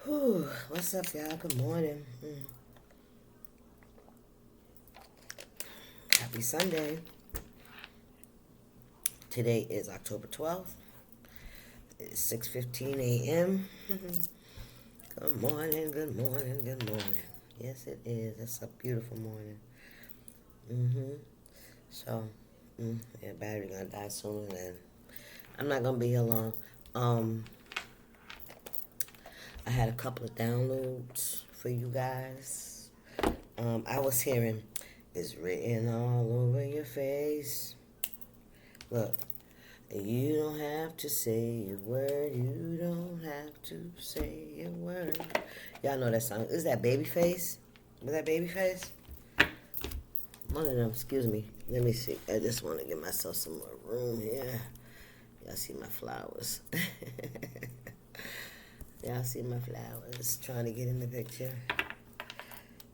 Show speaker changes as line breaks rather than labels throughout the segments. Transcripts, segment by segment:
Whew, what's up, y'all? Good morning. Happy Sunday. Today is October 12th. It's 6:15 a.m. Good morning, good morning, good morning. Yes, it is. It's a beautiful morning. So, yeah, battery gonna die soon, and I'm not gonna be here long. I had a couple of downloads for you guys. I was hearing, it's written all over your face. Look, you don't have to say a word. You don't have to say a word. Y'all know that song. Is that Babyface? Was that Babyface? One of them. Excuse me. Let me see. I just want to give myself some more room here. Y'all see my flowers. Y'all see my flowers. Trying to get in the picture.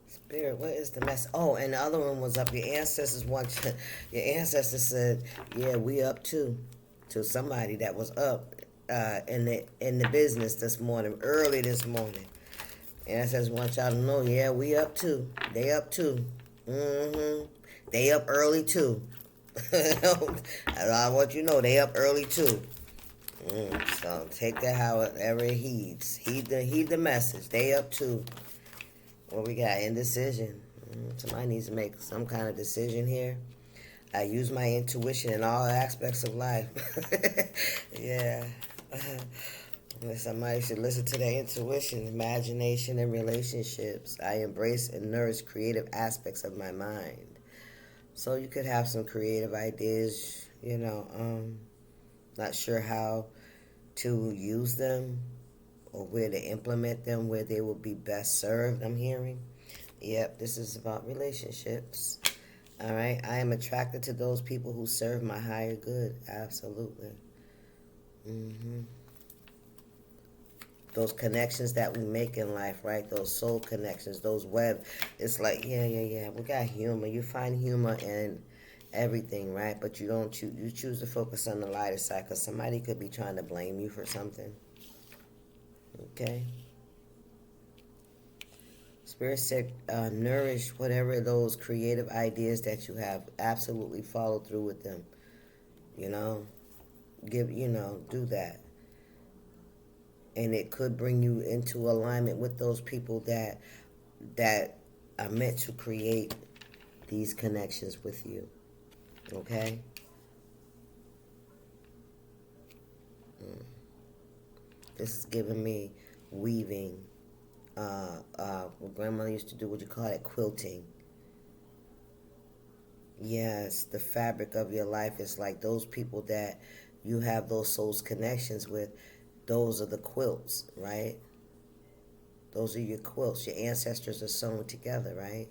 Spirit, what is the mess? Oh, and the other one was up. Your ancestors your ancestors said, yeah, we up too. To somebody that was up in the business this morning, early this morning. Ancestors want y'all to know, yeah, we up too. They up too. They up early too. I want you to know they up early too. So take that however it heeds. Heed the message. They up too. What we got? Indecision. Somebody needs to make some kind of decision here. I use my intuition in all aspects of life. Yeah. Somebody should listen to their intuition, imagination, and relationships. I embrace and nourish creative aspects of my mind. So you could have some creative ideas, not sure how to use them or where to implement them, where they will be best served, I'm hearing. Yep, this is about relationships. All right, I am attracted to those people who serve my higher good. Absolutely. Those connections that we make in life, right? Those soul connections, those web. It's like, yeah. We got humor. You find humor in everything, right? But you don't choose. You choose to focus on the lighter side because somebody could be trying to blame you for something. Okay. Spirit said, nourish whatever those creative ideas that you have. Absolutely follow through with them. You know, do that. And it could bring you into alignment with those people that are meant to create these connections with you. Okay? This is giving me weaving. What grandmother used to do, what you call it, quilting. Yes, the fabric of your life is like those people that you have those souls connections with. Those are the quilts, right? Those are your quilts. Your ancestors are sewn together, right?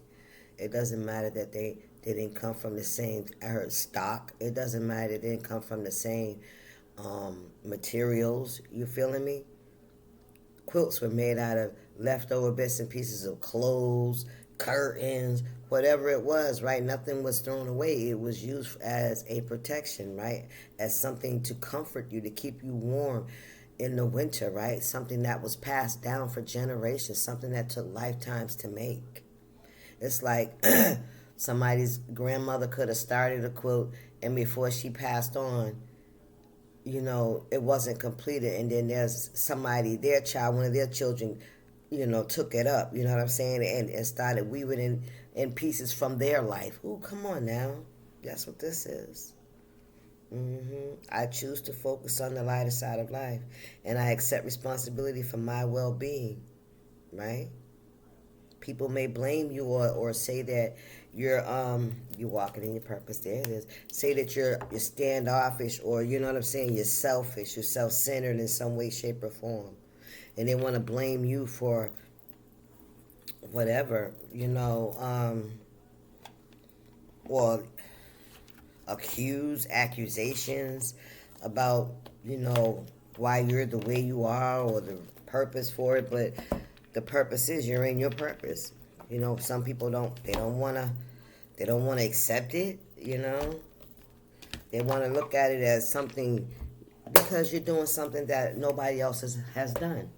It doesn't matter that they didn't come from the same stock. It doesn't matter they didn't come from the same materials. You feeling me? Quilts were made out of leftover bits and pieces of clothes, curtains, whatever it was, right? Nothing was thrown away. It was used as a protection, right? As something to comfort you, to keep you warm in the winter, right? Something that was passed down for generations, something that took lifetimes to make. It's like somebody's grandmother could have started a quilt, and before she passed on, it wasn't completed, and then there's somebody, their child, one of their children, took it up, you know what I'm saying, and started weaving in pieces from their life. Ooh, come on now. That's what this is. I choose to focus on the lighter side of life, and I accept responsibility for my well-being, right? People may blame you or say that you're walking in your purpose. There it is. Say that you're standoffish, or you know what I'm saying, you're selfish, you're self-centered in some way, shape, or form. And they want to blame you for whatever, or accusations about, why you're the way you are or the purpose for it. But the purpose is you're in your purpose. Some people they don't want to accept it. They want to look at it as something, because you're doing something that nobody else has done.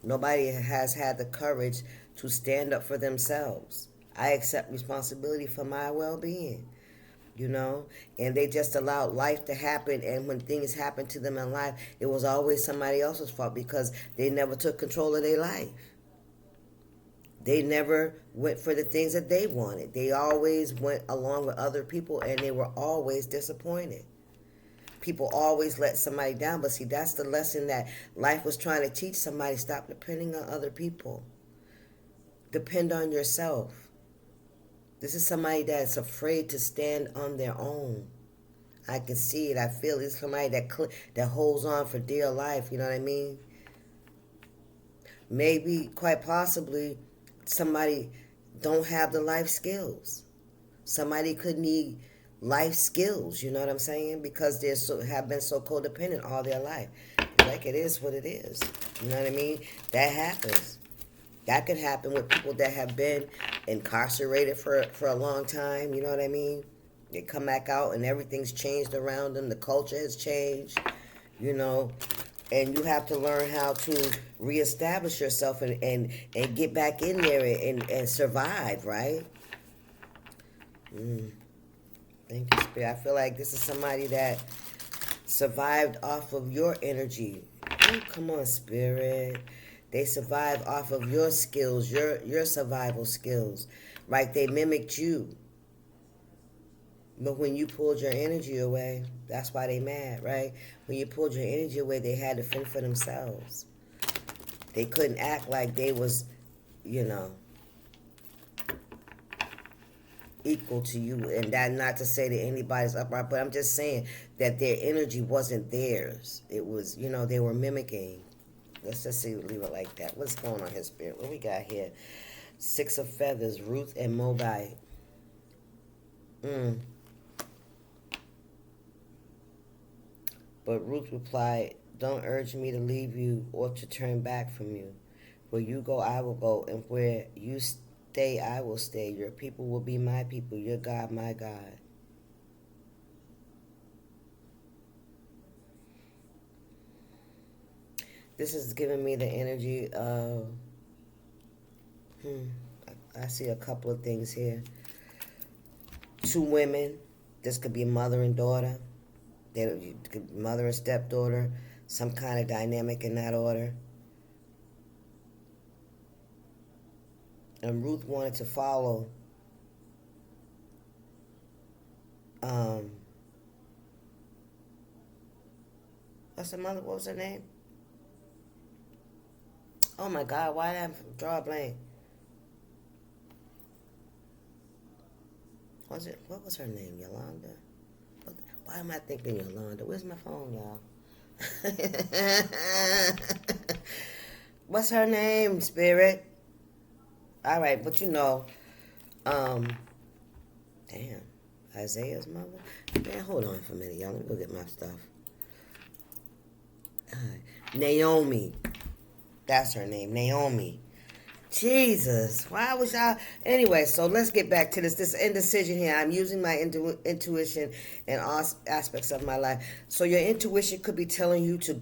Nobody has had the courage to stand up for themselves. I accept responsibility for my well-being, you know, and they just allowed life to happen. And when things happened to them in life, it was always somebody else's fault because they never took control of their life. They never went for the things that they wanted. They always went along with other people, and they were always disappointed. People always let somebody down, but see, that's the lesson that life was trying to teach somebody. Stop depending on other people. Depend on yourself. This is somebody that's afraid to stand on their own. I can see it. I feel it's somebody that holds on for dear life. You know what I mean? Maybe, quite possibly, somebody don't have the life skills. Somebody could need life skills. You know what I'm saying? Because they have been so codependent all their life. Like, it is what it is. You know what I mean? That happens. That could happen with people that have been incarcerated for a long time. You know what I mean? They come back out and everything's changed around them. The culture has changed, you know. And you have to learn how to reestablish yourself and get back in there and survive, right? Thank you, Spirit. I feel like this is somebody that survived off of your energy. Ooh, come on, Spirit. They survived off of your skills, your survival skills, right? They mimicked you. But when you pulled your energy away, that's why they mad, right? When you pulled your energy away, they had to fend for themselves. They couldn't act like they was, you know, equal to you. And that not to say that anybody's upright, but I'm just saying that their energy wasn't theirs. It was, you know, they were mimicking. Let's just leave it like that. What's going on here, Spirit? What we got here? Six of Feathers, Ruth and Moabite. But Ruth replied, don't urge me to leave you or to turn back from you. Where you go, I will go, and where you stay, I will stay. Your people will be my people, your God, my God. This is giving me the energy of, I see a couple of things here. Two women. This could be mother and daughter. Mother and stepdaughter. Some kind of dynamic in that order. And Ruth wanted to follow what's the mother? What was her name? Oh my God, why did I draw a blank? What was her name? Yolanda? Why am I thinking Yolanda? Where's my phone, y'all? What's her name, Spirit? All right, but you know, damn, Isaiah's mother? Man, hold on for a minute, y'all. Let me go get my stuff. Naomi. That's her name, Naomi. Jesus, why was y'all... Anyway, so let's get back to this indecision here. I'm using my intuition in all aspects of my life. So your intuition could be telling you to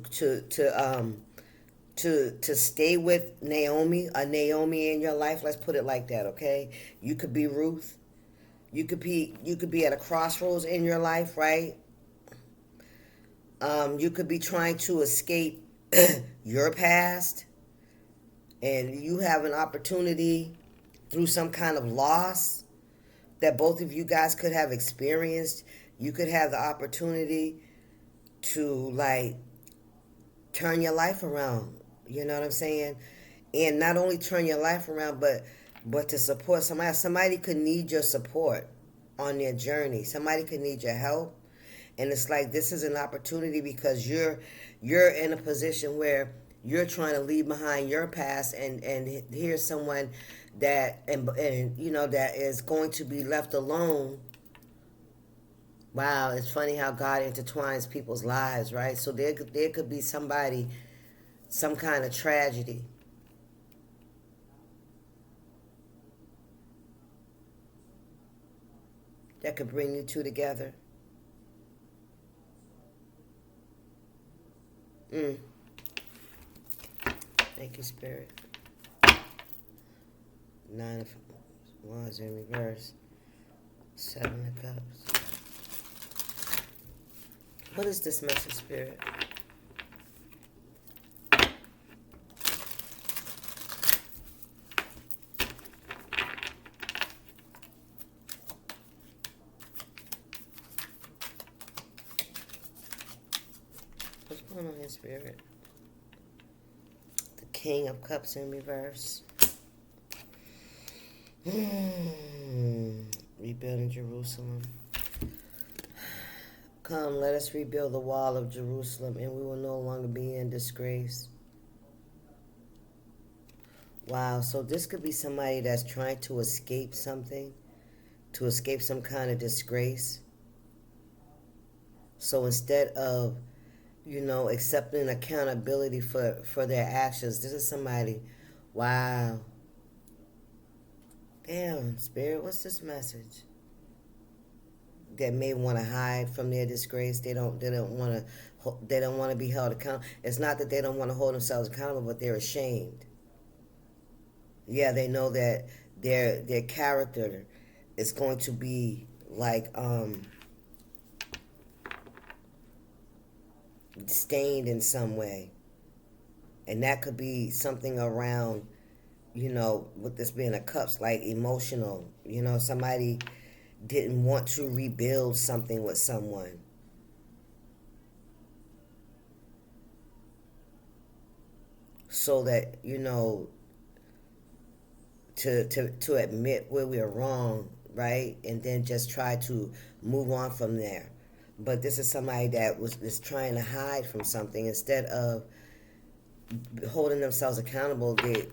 stay with Naomi, a Naomi in your life. Let's put it like that, okay? You could be Ruth. You could be at a crossroads in your life, right? You could be trying to escape your past. And you have an opportunity through some kind of loss that both of you guys could have experienced. You could have the opportunity to, like, turn your life around. You know what I'm saying? And not only turn your life around, but to support somebody else. Somebody could need your support on their journey. Somebody could need your help. And it's like, this is an opportunity because you're in a position where you're trying to leave behind your past, and here's someone that and you know that is going to be left alone. Wow, it's funny how God intertwines people's lives, right? So there could be somebody, some kind of tragedy that could bring you two together. Thank you, Spirit. 9 of Wands in reverse. 7 of Cups. What is this message, Spirit? What's going on here, Spirit? The King of Cups in reverse. Rebuilding Jerusalem. Come, let us rebuild the wall of Jerusalem, and we will no longer be in disgrace. Wow, so this could be somebody that's trying to escape something, to escape some kind of disgrace. So instead of, accepting accountability for their actions, this is somebody, wow. Damn, Spirit, what's this message? That may want to hide from their disgrace. They don't want to be held accountable. It's not that they don't want to hold themselves accountable, but they're ashamed. Yeah, they know that their character is going to be like stained in some way, and that could be something around, with this being a cups, like emotional. Somebody didn't want to rebuild something with someone. So that, to admit where we are wrong, right? And then just try to move on from there. But this is somebody that is trying to hide from something instead of holding themselves accountable. They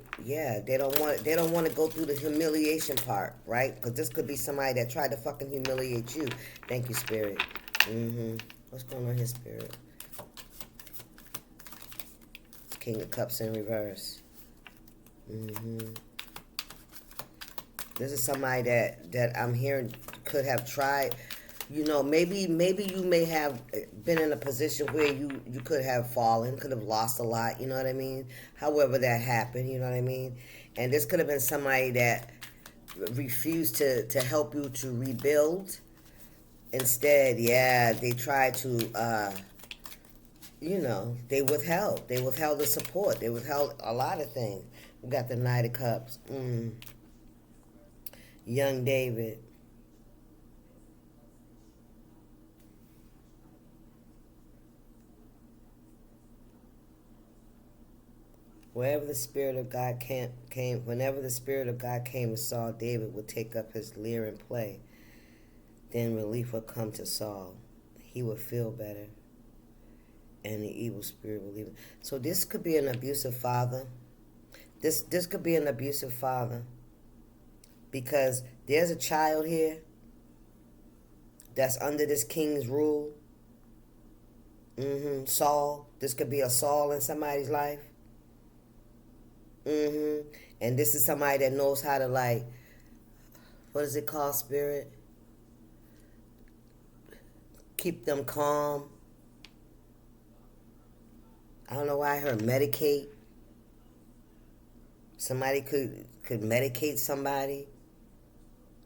don't want to go through the humiliation part, right? Because this could be somebody that tried to fucking humiliate you. Thank you, Spirit. What's going on here, Spirit? King of Cups in reverse. This is somebody that I'm hearing could have tried. Maybe you may have been in a position where you could have fallen, could have lost a lot, you know what I mean? However that happened, you know what I mean? And this could have been somebody that refused to help you to rebuild. Instead, they tried to, they withheld the support. They withheld a lot of things. We got the Knight of Cups. Young David. Wherever the Spirit of God whenever the Spirit of God came and saw David would take up his lyre and play, then relief would come to Saul. He would feel better, and the evil spirit would leave him. So this could be an abusive father. This could be an abusive father, because there's a child here that's under this king's rule. Saul. This could be a Saul in somebody's life. And this is somebody that knows how to, like, what is it called, Spirit? Keep them calm. I don't know why I heard medicate. Somebody could medicate somebody.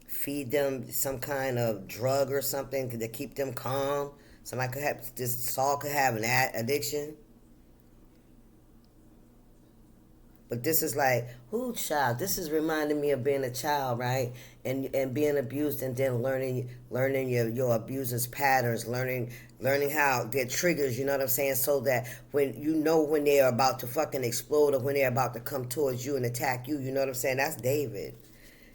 Feed them some kind of drug or something to keep them calm. Somebody could have, Saul could have an addiction. But this is like, ooh, child. This is reminding me of being a child, right? And being abused, and then learning your abuser's patterns, learning how their triggers, you know what I'm saying? So that when they are about to fucking explode, or when they're about to come towards you and attack you, you know what I'm saying? That's David.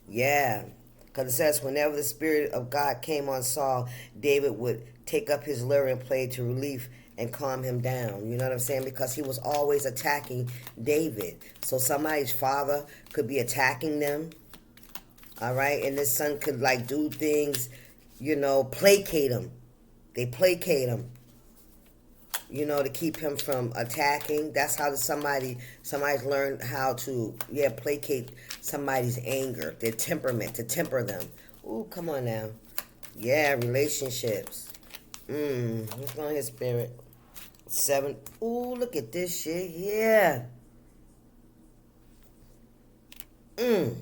Yeah. Because it says, whenever the Spirit of God came on Saul, David would take up his lyre and play to relief and calm him down. You know what I'm saying? Because he was always attacking David. So somebody's father could be attacking them. All right? And this son could, like, do things, placate him. They placate him, to keep him from attacking. That's how somebody's learned how to, placate somebody's anger, their temperament, to temper them. Ooh, come on now. Yeah, relationships. What's going on here, Spirit? 7. Ooh, look at this shit. Yeah.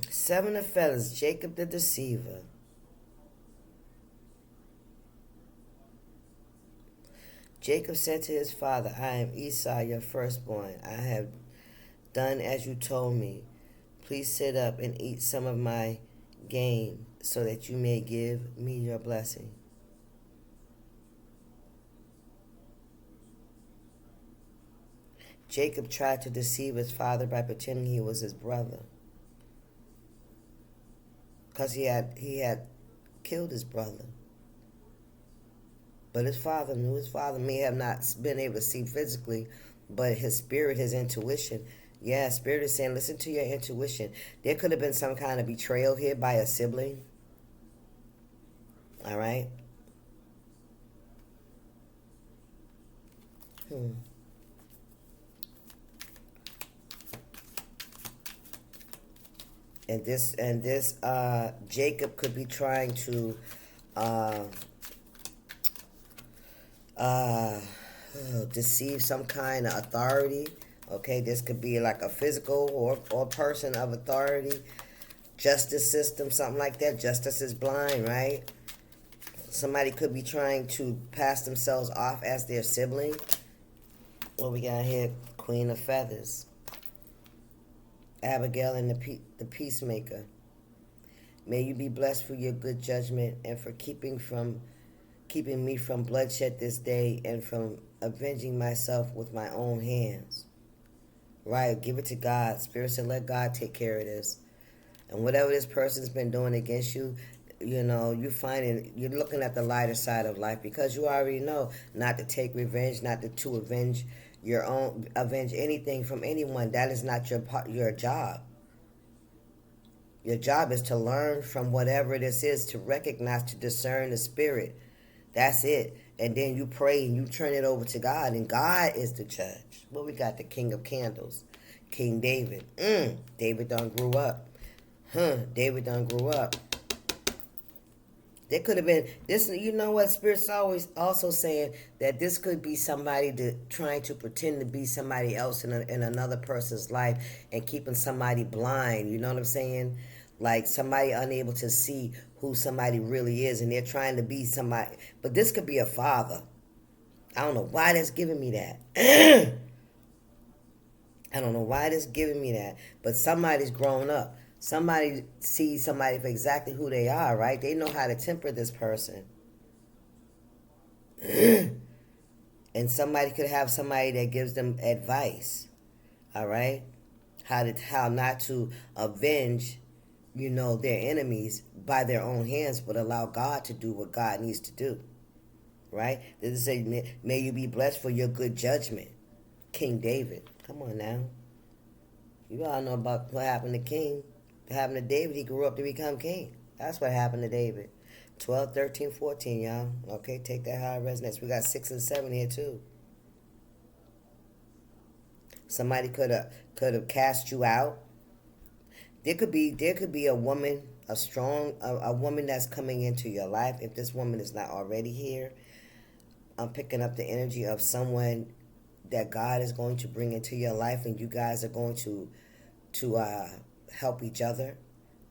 Seven of feathers, Jacob the deceiver. Jacob said to his father, I am Esau, your firstborn. I have done as you told me. Please sit up and eat some of my game so that you may give me your blessing. Jacob tried to deceive his father by pretending he was his brother, because he had killed his brother. But his father knew. His father may have not been able to see physically, but his spirit, his intuition. Yeah, spirit is saying, listen to your intuition. There could have been some kind of betrayal here by a sibling. All right. Hmm. And this Jacob could be trying to uh, uh, deceive some kind of authority. Okay, this could be like a physical or person of authority, justice system, something like that. Justice is blind, right? Somebody could be trying to pass themselves off as their sibling. What we got here? Queen of Feathers. Abigail and the peacemaker. May you be blessed for your good judgment and for keeping me from bloodshed this day and from avenging myself with my own hands. Right, give it to God. Spirit said, let God take care of this. And whatever this person's been doing against you, you're looking at the lighter side of life, because you already know not to take revenge, not to avenge anything from anyone. That is not your job. Your job is to learn from whatever this is, to recognize, to discern the spirit. That's it. And then you pray and you turn it over to God, and God is the judge. Well, we got the King of Candles, King David. David done grew up. David done grew up. There could have been this. You know what? Spirit's always also saying that this could be somebody trying to pretend to be somebody else in another person's life and keeping somebody blind. You know what I'm saying? Like somebody unable to see who somebody really is, and they're trying to be somebody. But this could be a father. I don't know why that's giving me that. I don't know why that's giving me that. But somebody's grown up. Somebody sees somebody for exactly who they are, right? They know how to temper this person. And somebody could have somebody that gives them advice, all right? How not to avenge, their enemies by their own hands, but allow God to do what God needs to do, right? This is say, may you be blessed for your good judgment. King David. Come on now. You all know about what happened to King. What happened to David? He grew up to become king. That's what happened to David. 12, 13, 14, y'all. Okay, take that how it resonates. We got 6 and 7 here too. Somebody could have cast you out. There could be a woman, a woman that's coming into your life. If this woman is not already here, I'm picking up the energy of someone that God is going to bring into your life, and you guys are going to help each other.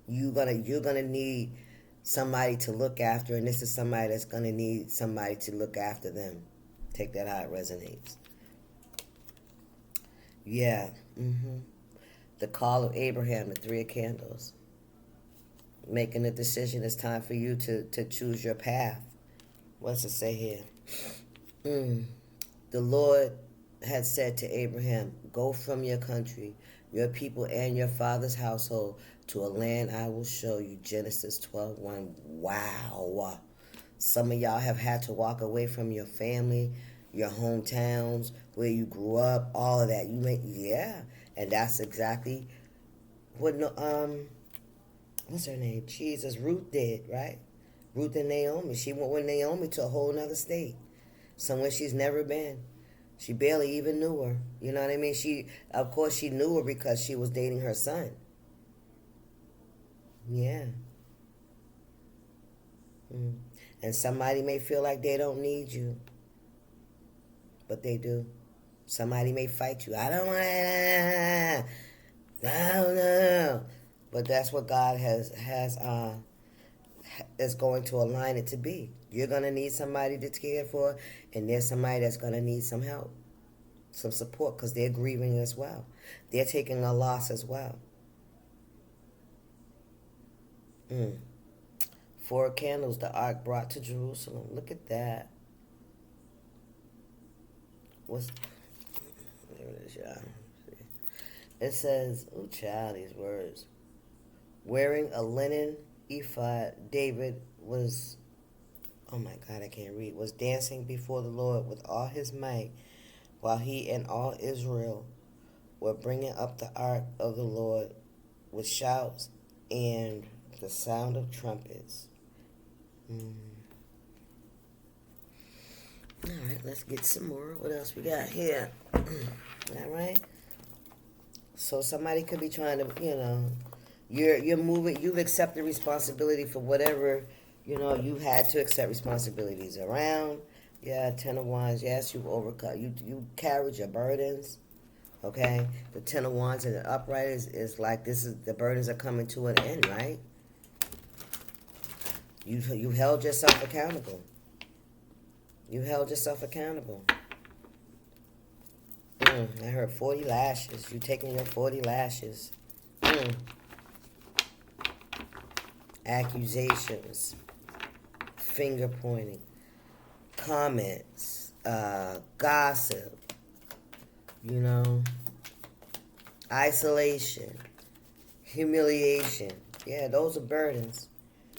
You're gonna need somebody to look after, and this is somebody that's gonna need somebody to look after them. Take that how it resonates. Yeah. The call of Abraham, the 3 of Candles. Making a decision. It's time for you to choose your path. What's it say here? The Lord had said to Abraham, go from your country, your people, and your father's household to a land I will show you. Genesis 12:1. Wow. Some of y'all have had to walk away from your family, your hometowns, where you grew up, all of that. And that's exactly what what's her name? Jesus, Ruth did, right? Ruth and Naomi. She went with Naomi to a whole nother state, somewhere she's never been. She barely even knew her. You know what I mean? Of course, she knew her because she was dating her son. Yeah. And somebody may feel like they don't need you, but they do. Somebody may fight you. I don't want to. No. But that's what God is going to align it to be. You're going to need somebody to care for, and there's somebody that's going to need some help, some support, because they're grieving as well. They're taking a loss as well. Mm. Four candles the ark brought to Jerusalem. Look at that. What's there it is, y'all. It says, oh child, these words. Wearing a linen ephod, David was, oh my God, I can't read, was dancing before the Lord with all his might, while he and all Israel were bringing up the ark of the Lord with shouts and the sound of trumpets. Mm. All right, let's get some more. What else we got here? All right. So somebody could be trying to, you're moving. You've accepted responsibility for whatever, you had to accept responsibilities around. Yeah, Ten of Wands. Yes, you've overcome. You carried your burdens. Okay, the Ten of Wands and the upright is like the burdens are coming to an end, right? You held yourself accountable. You held yourself accountable. I heard 40 lashes. You taking your 40 lashes. Accusations, finger pointing, comments, gossip, isolation, humiliation. Yeah, those are burdens.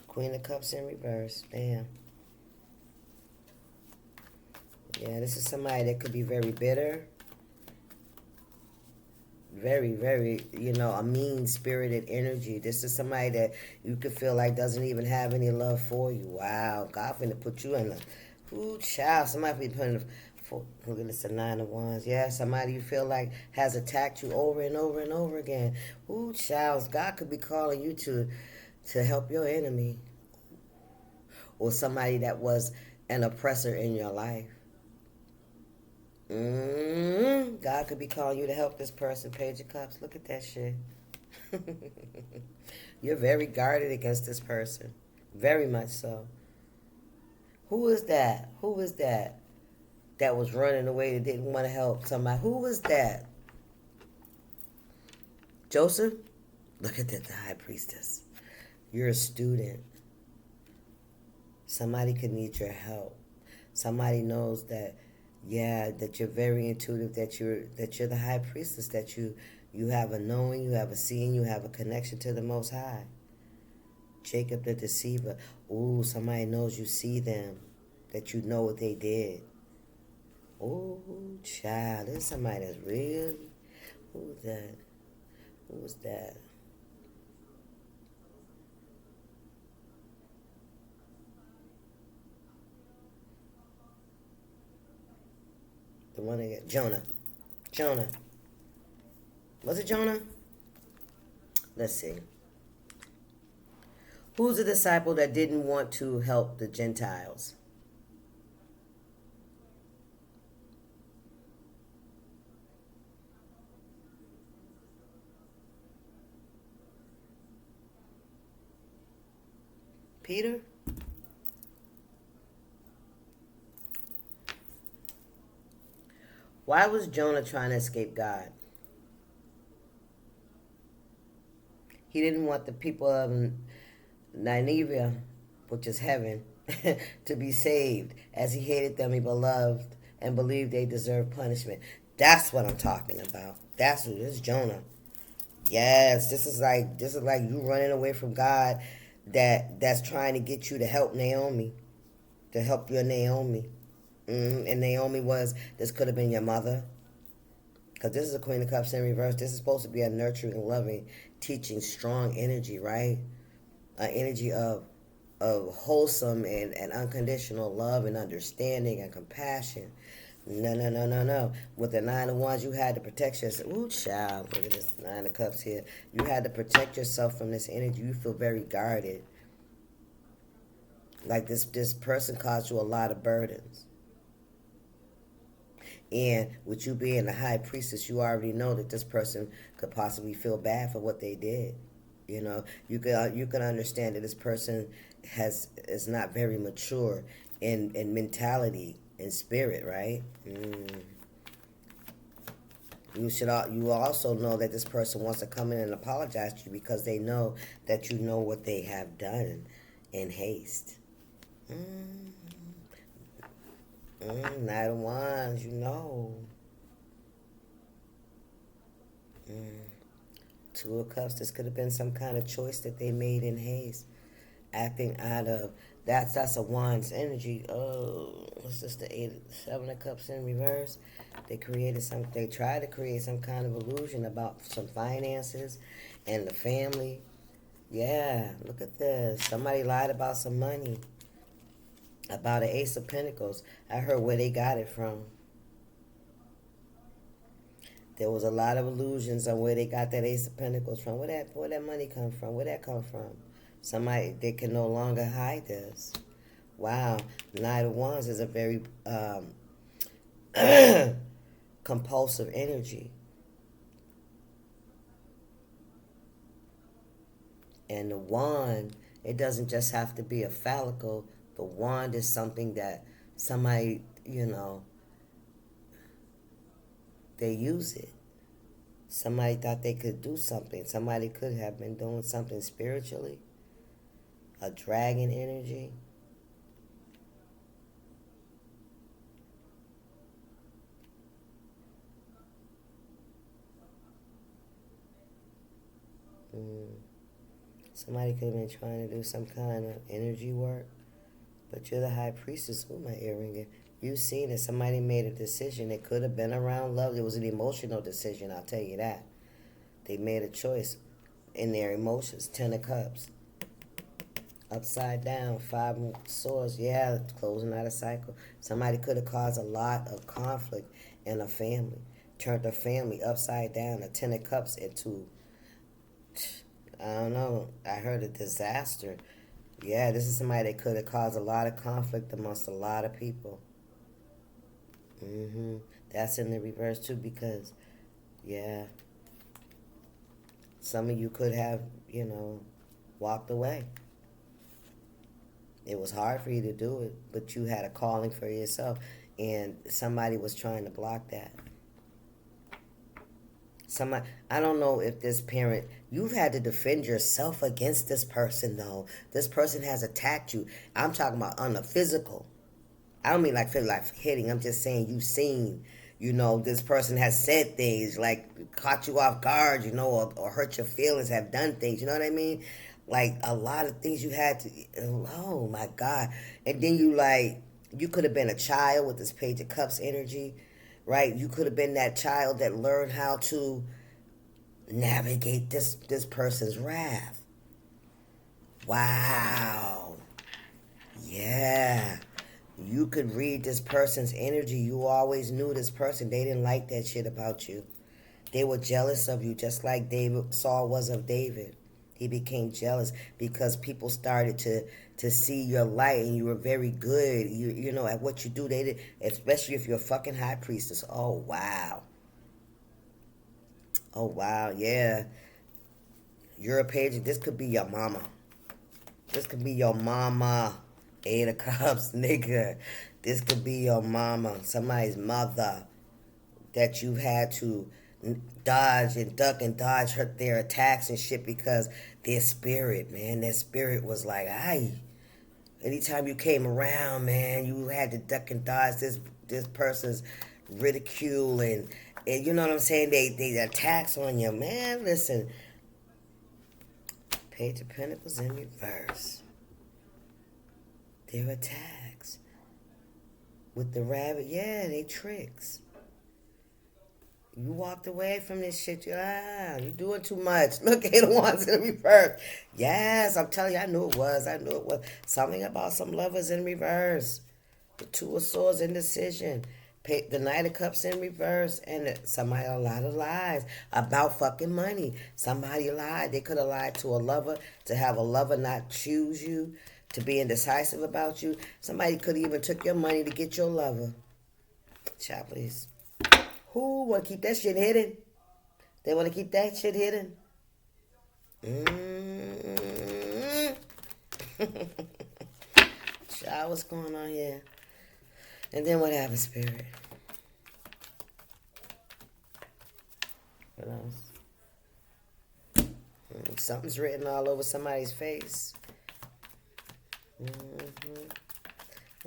Queen of Cups in reverse. Damn. Yeah, this is somebody that could be very bitter. Very, very, a mean-spirited energy. This is somebody that you could feel like doesn't even have any love for you. Wow. God finna put you in the, ooh, child. Somebody be putting, look at this, the Nine of Wands. Yeah, somebody you feel like has attacked you over and over and over again. Ooh, child. God could be calling you to help your enemy. Or somebody that was an oppressor in your life. God could be calling you to help this person. Page of Cups. Look at that shit. You're very guarded against this person. Very much so. Who is that? Who is that? That was running away that didn't want to help somebody. Who was that? Joseph? Look at that, the High Priestess. You're a student. Somebody could need your help. Somebody knows that, that you're very intuitive, that you're the High Priestess, that you have a knowing, you have a seeing, you have a connection to the Most High. Jacob the deceiver. Ooh, somebody knows you see them, that you know what they did. Ooh, child, this is somebody that's really, who's that? Who was that? The one that got Jonah. Jonah. Was it Jonah? Let's see. Who's the disciple that didn't want to help the Gentiles? Peter? Why was Jonah trying to escape God? He didn't want the people of Nineveh, which is heaven, to be saved. As he hated them, he beloved and believed they deserved punishment. That's what I'm talking about. This is Jonah. Yes, this is like you running away from God that's trying to get you to help Naomi, to help your Naomi. And Naomi this could have been your mother. Because this is a Queen of Cups in reverse. This is supposed to be a nurturing, loving, teaching, strong energy, right? An energy of wholesome and unconditional love and understanding and compassion. No, no, no, no, no. With the Nine of Wands, you had to protect yourself. Ooh, child. Look at this Nine of Cups here. You had to protect yourself from this energy. You feel very guarded. Like this person caused you a lot of burdens. And with you being the High Priestess, you already know that this person could possibly feel bad for what they did. You can understand that this person is not very mature in mentality and spirit, right? You also know that this person wants to come in and apologize to you because they know that you know what they have done in haste. Mm, Knight of Wands, you know. Mm. Two of Cups. This could have been some kind of choice that they made in haste, acting out of that's a Wands energy. Oh, what's this? The Seven of Cups in reverse. They created some. They tried to create some kind of illusion about some finances and the family. Yeah, look at this. Somebody lied about some money. About an Ace of Pentacles. I heard where they got it from. There was a lot of illusions on where they got that Ace of Pentacles from. Where that money come from? Where that come from? Somebody, they can no longer hide this. Wow. Knight of Wands is a very compulsive energy. And the wand, it doesn't just have to be a phallical. The wand is something that somebody, they use it. Somebody thought they could do something. Somebody could have been doing something spiritually. A dragon energy. Somebody could have been trying to do some kind of energy work. But you're the high priestess. Who my earring is? You seen it. Somebody made a decision. It could have been around love. It was an emotional decision, I'll tell you that. They made a choice in their emotions. Ten of Cups. Upside down. Five of Swords. Yeah, closing out a cycle. Somebody could have caused a lot of conflict in a family. Turned the family upside down. A Ten of Cups into, I don't know. I heard a disaster. Yeah, this is somebody that could have caused a lot of conflict amongst a lot of people. That's in the reverse too because, yeah, some of you could have, walked away. It was hard for you to do it, but you had a calling for yourself, and somebody was trying to block that. Somebody, I don't know if this parent, you've had to defend yourself against this person, though. This person has attacked you. I'm talking about on the physical. I don't mean like feel like hitting. I'm just saying you've seen, this person has said things like caught you off guard, or hurt your feelings, have done things. You know what I mean? Like a lot of things you had to. Oh my God! And then you could have been a child with this Page of Cups energy, right? You could have been that child that learned how to navigate this person's wrath. Wow. Yeah. You could read this person's energy. You always knew this person. They didn't like that shit about you. They were jealous of you, just like Saul was of David. He became jealous because people started to see your light, and you were very good. You know at what you do. They did, especially if you're a fucking high priestess. Oh wow. Oh wow. Yeah. You're a page. This could be your mama. This could be your mama. Eight of Cups, nigga. This could be your mama, somebody's mother that you've had to dodge and duck and dodge their attacks and shit because their spirit, man, their spirit was like, ay. Anytime you came around, man, you had to duck and dodge this person's ridicule and you know what I'm saying? They attacks on you, man. Listen, Page of Pentacles in reverse. Their attacks. With the rabbit, yeah, they tricks. You walked away from this shit. You're doing too much. Look at the ones in reverse. Yes, I'm telling you, I knew it was. Something about some lovers in reverse. The Two of Swords indecision. The Knight of Cups in reverse. And somebody a lot of lies about fucking money. Somebody lied. They could have lied to a lover, to have a lover not choose you, to be indecisive about you. Somebody could have even took your money to get your lover. Child, please. Who want to keep that shit hidden? They want to keep that shit hidden? Child, what's going on here? And then what happened, Spirit? What else? Something's written all over somebody's face.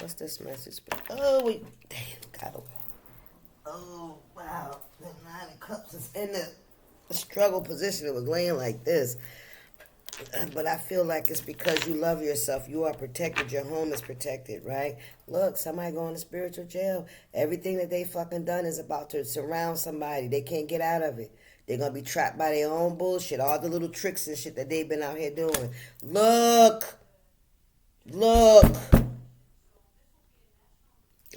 What's this message? Oh, we damn got away. Oh wow, the Nine of Cups is in the struggle position. It was laying like this, but I feel like it's because you love yourself. You are protected. Your home is protected, right? Look, somebody going to spiritual jail. Everything that they fucking done is about to surround somebody. They can't get out of it. They're going to be trapped by their own bullshit. All the little tricks and shit that they've been out here doing. Look.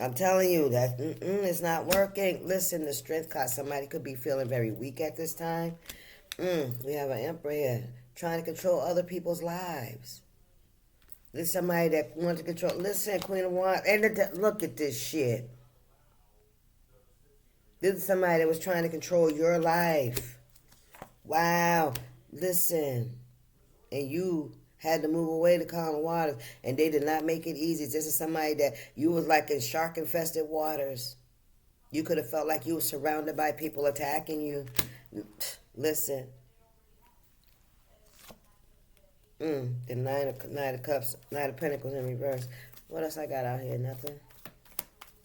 I'm telling you that it's not working. Listen, the strength card. Somebody could be feeling very weak at this time. We have an emperor here trying to control other people's lives. There's somebody that wants to control. Listen, Queen of Wands. And look at this shit. This is somebody that was trying to control your life. Wow. Listen. And you had to move away to calm waters. And they did not make it easy. This is somebody that you was like in shark-infested waters. You could have felt like you were surrounded by people attacking you. Listen. The Nine of Cups, Nine of Pentacles in reverse. What else I got out here? Nothing.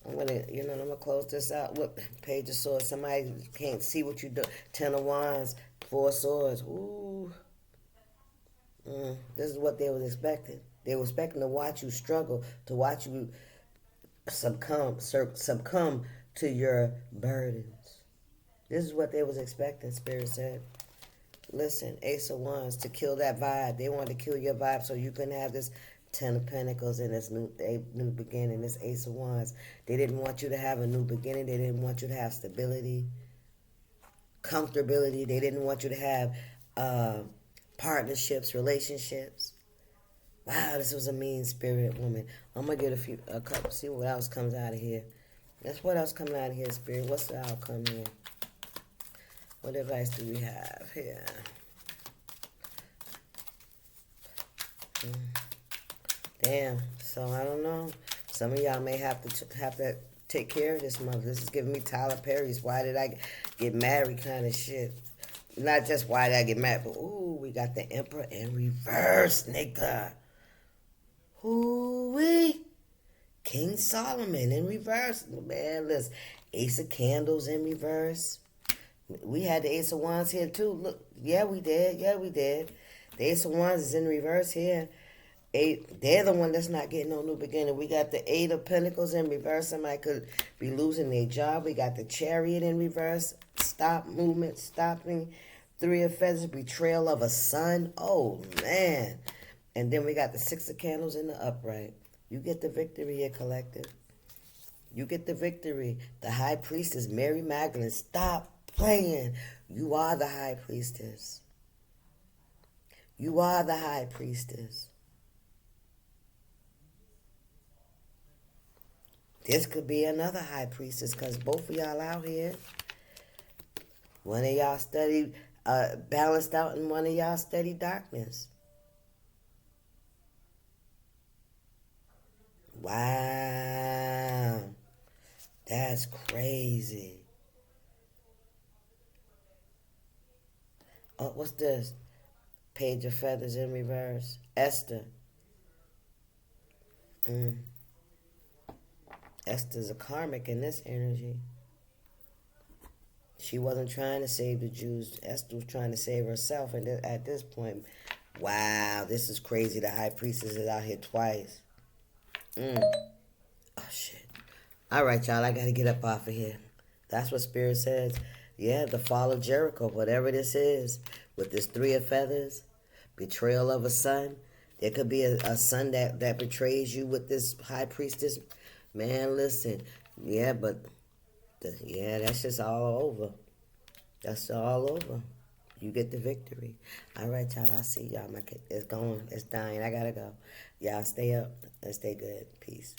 I'm gonna close this out. What Page of Swords? Somebody can't see what you do. Ten of Wands, Four of Swords. Ooh. This is what they was expecting. They were expecting to watch you struggle, to watch you succumb to your burdens. This is what they was expecting. Spirit said. Listen, Ace of Wands, to kill that vibe. They wanted to kill your vibe so you couldn't have this Ten of Pentacles and this new beginning, this Ace of Wands. They didn't want you to have a new beginning. They didn't want you to have stability, comfortability. They didn't want you to have partnerships, relationships. Wow, this was a mean spirit woman. I'm going to get a couple, see what else comes out of here. That's what else coming out of here, Spirit. What's the outcome here? What advice do we have here? Damn. So I don't know. Some of y'all may have to take care of this month. This is giving me Tyler Perry's "Why Did I Get Married" kind of shit. Not just why did I get married, but ooh, we got the Emperor in reverse, nigga. Ooh-wee. King Solomon in reverse. Man, listen. Ace of Candles in reverse. We had the Ace of Wands here too. Look, yeah, we did. The Ace of Wands is in reverse here. They're the one that's not getting no new beginning. We got the Eight of Pentacles in reverse. Somebody could be losing their job. We got the Chariot in reverse. Stop movement, stopping. Three of Feathers, betrayal of a son. Oh, man. And then we got the Six of Candles in the upright. You get the victory here, collective. You get the victory. The High Priestess, Mary Magdalene. Stop playing. You are the High Priestess. You are the High Priestess. This could be another High Priestess because both of y'all out here. One of y'all studied balanced out and one of y'all studied darkness. Wow. That's crazy. Oh, what's this? Page of Feathers in reverse. Esther. Esther's a karmic in this energy. She wasn't trying to save the Jews. Esther was trying to save herself. And at this point, wow, this is crazy. The High Priestess is out here twice. Oh, shit. All right, y'all, I got to get up off of here. That's what Spirit says. Yeah, the fall of Jericho, whatever this is, with this Three of Feathers, betrayal of a son. There could be a son that betrays you with this High Priestess. Man, listen. Yeah, but, that's just all over. That's all over. You get the victory. All right, y'all, I'll see y'all. My kid is going. It's dying. I got to go. Y'all stay up and stay good. Peace.